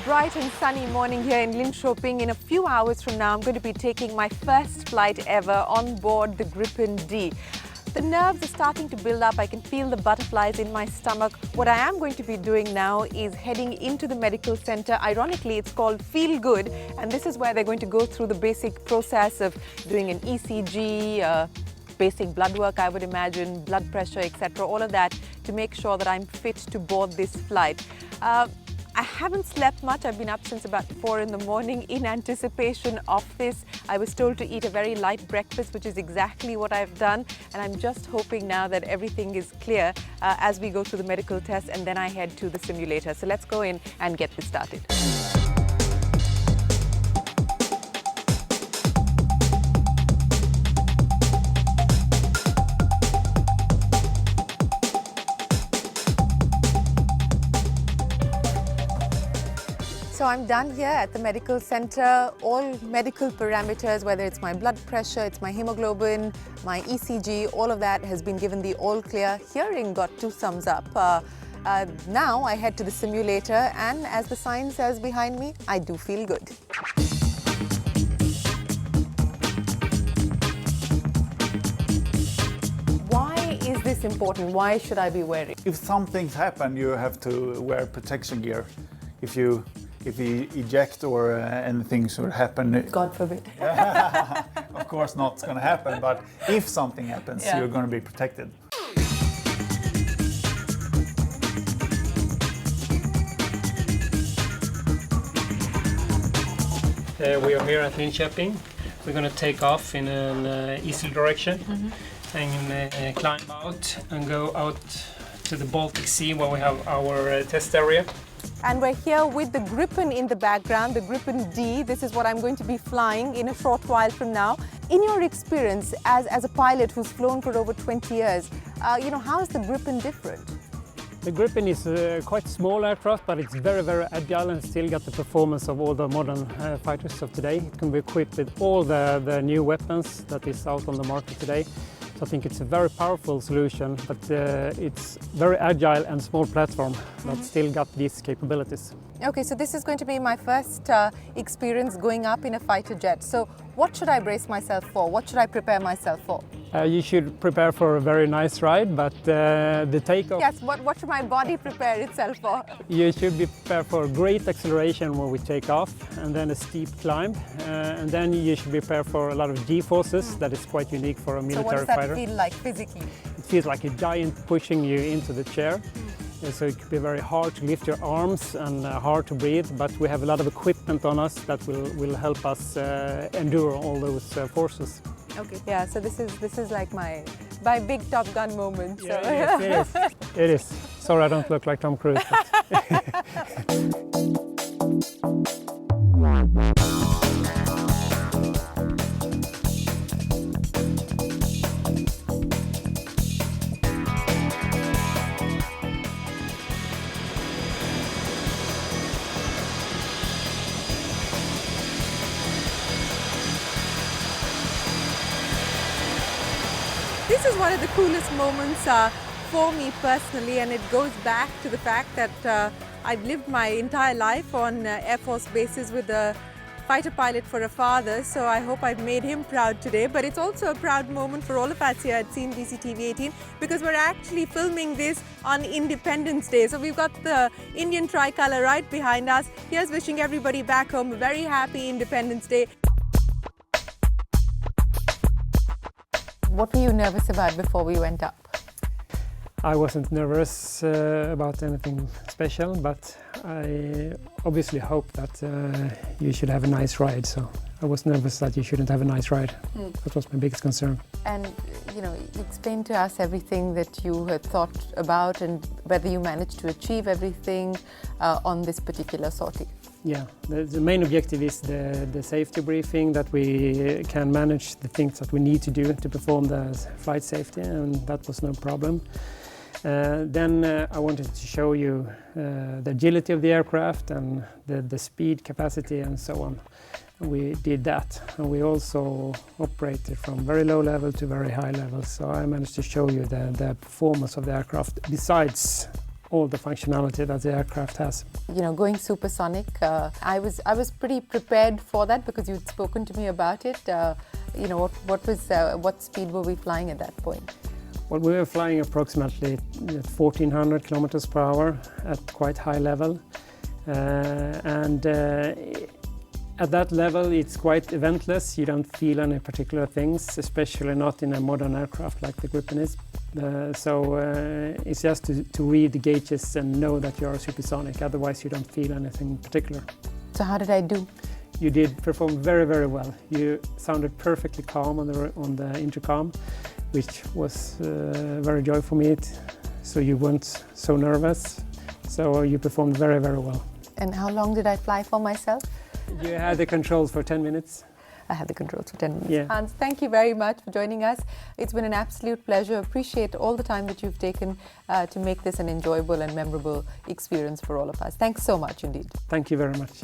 bright and sunny morning here in Linkoping. In a few hours from now, I'm going to be taking my first flight ever on board the Gripen D. The nerves are starting to build up. I can feel the butterflies in my stomach. What I am going to be doing now is heading into the medical center. Ironically, it's called Feel Good, and this is where they're going to go through the basic process of doing an ECG, basic blood work, I would imagine, blood pressure, etc., all of that to make sure that I'm fit to board this flight. I haven't slept much. I've been up since about 4 in the morning in anticipation of this. I was told to eat a very light breakfast, which is exactly what I've done. And I'm just hoping now that everything is clear as we go through the medical test, and then I head to the simulator. So let's go in and get this started. So I'm done here at the medical center. All medical parameters, whether it's my blood pressure, it's my hemoglobin, my ECG, all of that has been given the all clear. Hearing got 2 thumbs up. Now I head to the simulator, and as the sign says behind me, I do feel good. Why is this important? Why should I be wearing? If something happens, you have to wear protection gear. If you eject or anything should happen. God forbid. Of course not going to happen, but if something happens, you're going to be protected. We are here at Linkoping. We're going to take off in an easterly direction and climb out and go out to the Baltic Sea where we have our test area. And we're here with the Gripen in the background, the Gripen D. This is what I'm going to be flying in a short while from now. In your experience as a pilot who's flown for over 20 years, how is the Gripen different? The Gripen is a quite small aircraft, but it's very, very agile and still got the performance of all the modern fighters of today. It can be equipped with all the new weapons that is out on the market today. So I think it's a very powerful solution, but it's very agile and small platform that still got these capabilities. Okay, so this is going to be my first experience going up in a fighter jet. So what should I brace myself for? What should I prepare myself for? You should prepare for a very nice ride, but the takeoff... Yes, what should my body prepare itself for? You should be prepared for great acceleration when we take off, and then a steep climb. And then you should be prepared for a lot of G-forces. That is quite unique for a military fighter. So what does that feel like physically? It feels like a giant pushing you into the chair. So it could be very hard to lift your arms and hard to breathe, but we have a lot of equipment on us that will help us endure all those forces. Okay, yeah, so this is like my big Top Gun moment. So. Yeah, yes, it is. It is. Sorry, I don't look like Tom Cruise. This is one of the coolest moments for me personally, and it goes back to the fact that I've lived my entire life on Air Force bases with a fighter pilot for a father, so I hope I've made him proud today. But it's also a proud moment for all of us here at CNBC TV18 because we're actually filming this on Independence Day. So we've got the Indian tricolour right behind us. Here's wishing everybody back home a very happy Independence Day. What were you nervous about before we went up? I wasn't nervous about anything special, but I obviously hope that you should have a nice ride. So I was nervous that you shouldn't have a nice ride. That was my biggest concern. And, explain to us everything that you had thought about and whether you managed to achieve everything on this particular sortie. Yeah, the main objective is the safety briefing, that we can manage the things that we need to do to perform the flight safety, and that was no problem. Then I wanted to show you the agility of the aircraft and the speed capacity and so on. We did that, and we also operated from very low level to very high level, so I managed to show you the performance of the aircraft besides all the functionality that the aircraft has. You know, going supersonic, I was pretty prepared for that because you'd spoken to me about it. You know, what speed were we flying at that point? Well, we were flying approximately 1,400 kilometers per hour at quite high level. At that level, it's quite eventless. You don't feel any particular things, especially not in a modern aircraft like the Gripen is. It's just to read the gauges and know that you are supersonic. Otherwise, you don't feel anything particular. So how did I do? You did perform very, very well. You sounded perfectly calm on the intercom, which was very joy for me. So you weren't so nervous. So you performed very, very well. And how long did I fly for myself? You had the controls for 10 minutes. I had the controls for 10 minutes. Yeah. Hans, thank you very much for joining us. It's been an absolute pleasure. Appreciate all the time that you've taken to make this an enjoyable and memorable experience for all of us. Thanks so much indeed. Thank you very much.